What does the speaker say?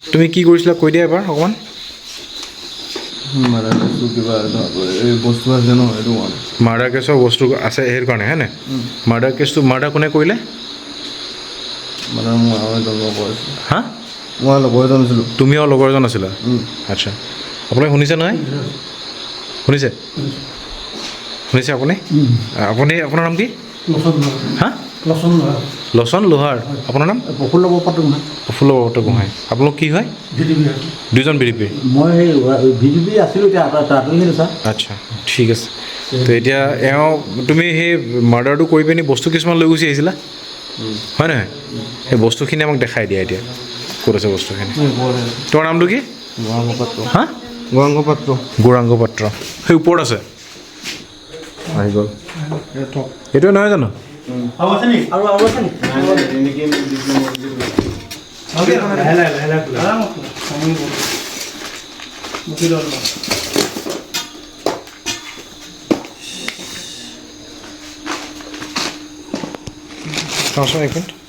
তুমি কি কৰিছিলা কৈ দিয়া এবাৰ অকণমান। মাৰ্ডাৰ কেছৰ বস্তু আছে সেই কাৰণে হয়নে? মাৰ্ডাৰ কেছটো মাৰ্ডাৰ কোনে কৰিলে? হা মই লগৰ এজন আছিলোঁ। তুমি আৰু লগৰ এজন আছিলা? আচ্ছা, আপোনালোকে শুনিছে নহয়? শুনিছে শুনিছে আপুনি? আপুনি আপোনাৰ নাম কি? হা লচন লোহাৰ। আপোনাৰ নাম? প্ৰফুল্ল বৰপাত্ৰ গোহাঁই। প্ৰফুল্ল বৰপাত্ৰ গোহাঁই। আপোনালোক কি হয়? দুজন বিডিপি। মই বিজেপি আছিলোঁ, এতিয়া আঁতৰি আহিলোঁ ছাৰ। আচ্ছা ঠিক আছে। তো এতিয়া তুমি সেই মাৰ্ডাৰটো কৰি পিনি বস্তু কিছুমান লৈ গুচি আহিছিলা হয় নহয়? সেই বস্তুখিনি আমাক দেখাই দিয়া এতিয়া ক'ত আছে বস্তুখিনি। তোমাৰ নামটো কি? গৌৰাংগ পাত্ৰ। হা গৌৰাংগ পাত্ৰ। গৌৰাংগ পাত্ৰ। সেই ওপৰত আছে আহি গ'ল। এইটোৱে নহয় জানো? চাওঁচোন এক মিনিট।